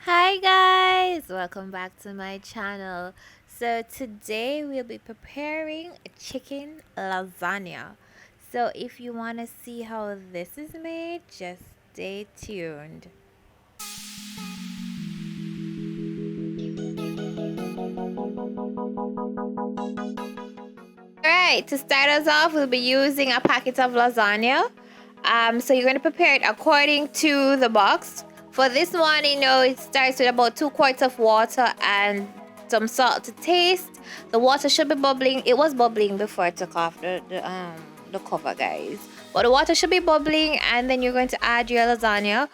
Hi guys, welcome back to my channel. So today we'll be preparing a chicken lasagna. So if you want to see how this is made, just stay tuned. Alright, to start us off, we'll be using a packet of lasagna. So you're going to prepare it according to the box. For this one, it starts with about 2 quarts of water and some salt to taste. The water should be bubbling. It was bubbling before I took off the cover, guys. But the water should be bubbling, and then you're going to add your lasagna.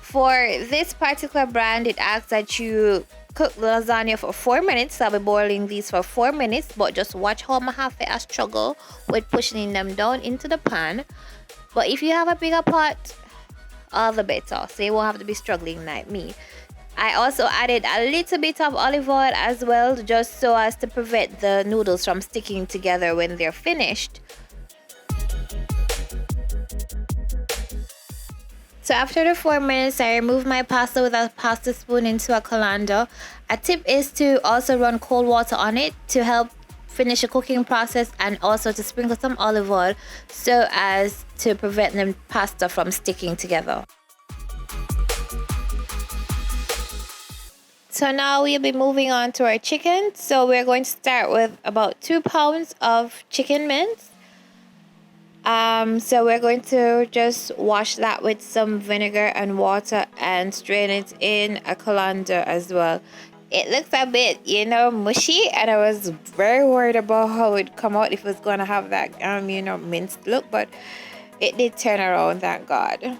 For this particular brand, it asks that you cook the lasagna for 4 minutes. I'll be boiling these for 4 minutes, but just watch how I have to struggle with pushing them down into the pan. But if you have a bigger pot, all the better, so you won't have to be struggling like me. I also added a little bit of olive oil as well, just so as to prevent the noodles from sticking together when they're finished. So after the 4 minutes, I remove my pasta with a pasta spoon into a colander. A tip is to also run cold water on it to help finish the cooking process, and also to sprinkle some olive oil so as to prevent the pasta from sticking together. So now we'll be moving on to our chicken. So we're going to start with about 2 pounds of chicken mince. So we're going to just wash that with some vinegar and water and strain it in a colander as well. It looks a bit, mushy, and I was very worried about how it'd come out, if it was going to have that, minced look, but it did turn around, thank God.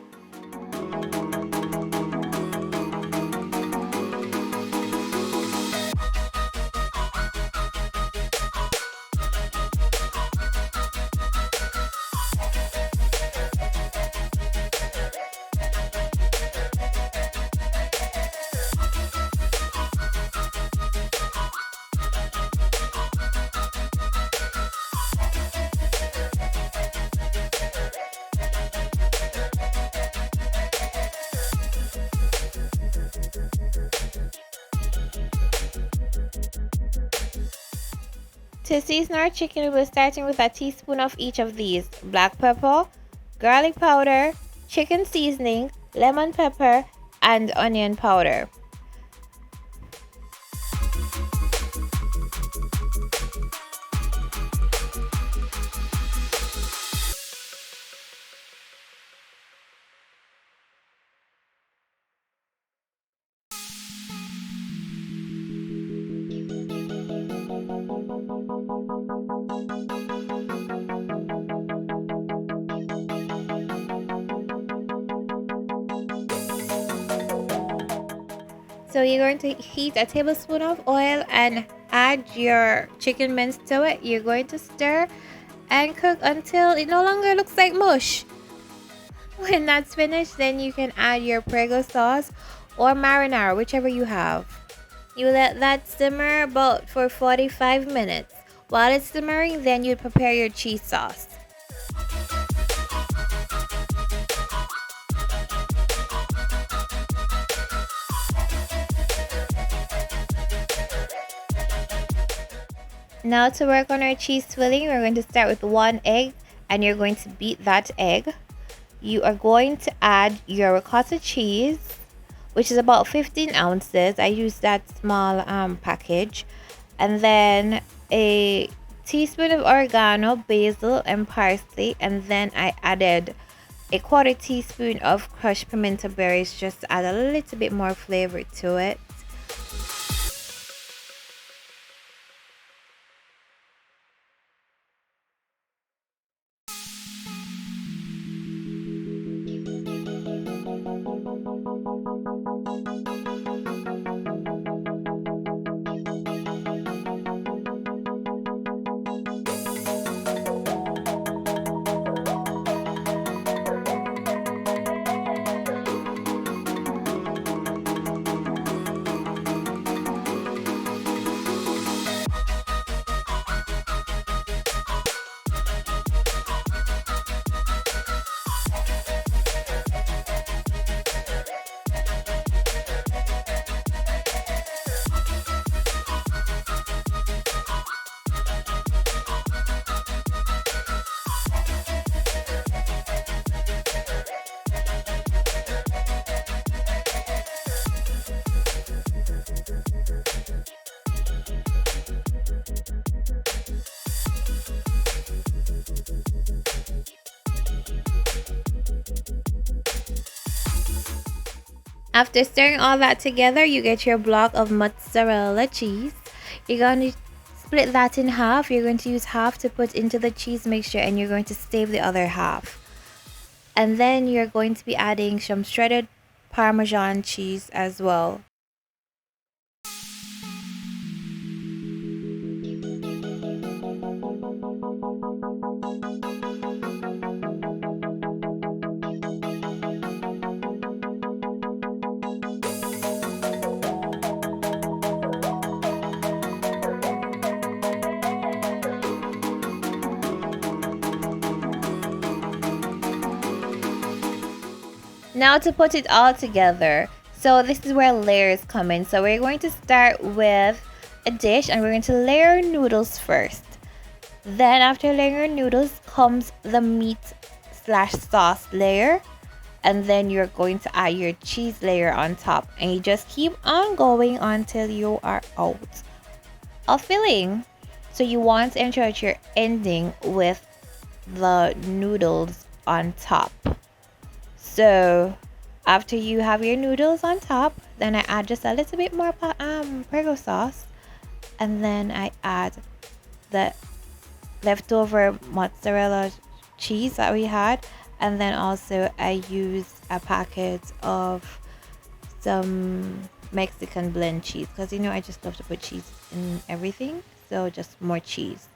To season our chicken, we're starting with a teaspoon of each of these: black pepper, garlic powder, chicken seasoning, lemon pepper, and onion powder. So you're going to heat a tablespoon of oil and add your chicken mince to it. You're going to stir and cook until it no longer looks like mush. When that's finished, then you can add your prego sauce or marinara, whichever you have. You let that simmer about for 45 minutes. While it's simmering, then you prepare your cheese sauce. Now to work on our cheese filling, we're going to start with 1 egg, and you're going to beat that egg. You are going to add your ricotta cheese, which is about 15 ounces. I use that small package. And then a teaspoon of oregano, basil, and parsley. And then I added a 1/4 teaspoon of crushed pimento berries, just to add a little bit more flavor to it. After stirring all that together, you get your block of mozzarella cheese. You're going to split that in half. You're going to use half to put into the cheese mixture, and you're going to save the other half. And then you're going to be adding some shredded parmesan cheese as well. Now to put it all together. So this is where layers come in. So we're going to start with a dish, and we're going to layer noodles first. Then after layering noodles comes the meat slash sauce layer. And then you're going to add your cheese layer on top. And you just keep on going until you are out of filling. So you want to ensure that you're ending with the noodles on top. So after you have your noodles on top, then I add just a little bit more prego sauce, and then I add the leftover mozzarella cheese that we had, and then also I use a packet of some Mexican blend cheese, because you know I just love to put cheese in everything, so just more cheese.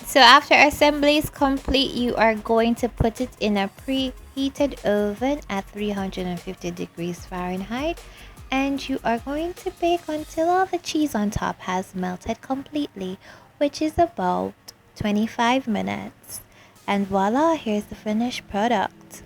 So after assembly is complete, you are going to put it in a preheated oven at 350 degrees Fahrenheit, and you are going to bake until all the cheese on top has melted completely, which is about 25 minutes. And voila, here's the finished product.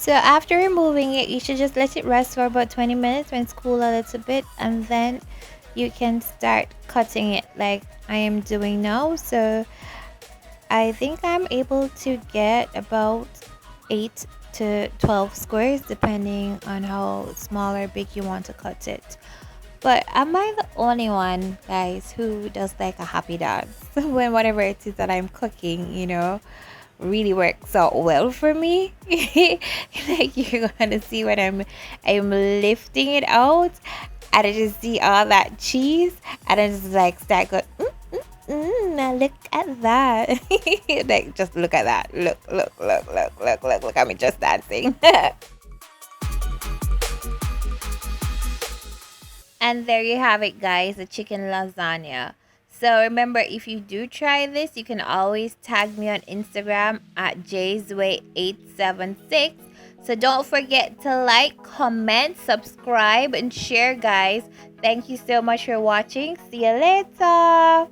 So after removing it, you should just let it rest for about 20 minutes when it's cool a little bit, and then you can start cutting it like I am doing now. So I think I'm able to get about 8 to 12 squares depending on how small or big you want to cut it. But am I the only one, guys, who does like a happy dance when whatever it is that I'm cooking, really works out well for me? Like you're gonna see when I'm lifting it out, and I just see all that cheese, and I just like start going. Now look at that. Like just look at that. Look at me just dancing. And there you have it, guys, the chicken lasagna. So remember, if you do try this, you can always tag me on Instagram at jaysway876. So don't forget to like, comment, subscribe, and share, guys. Thank you so much for watching. See you later.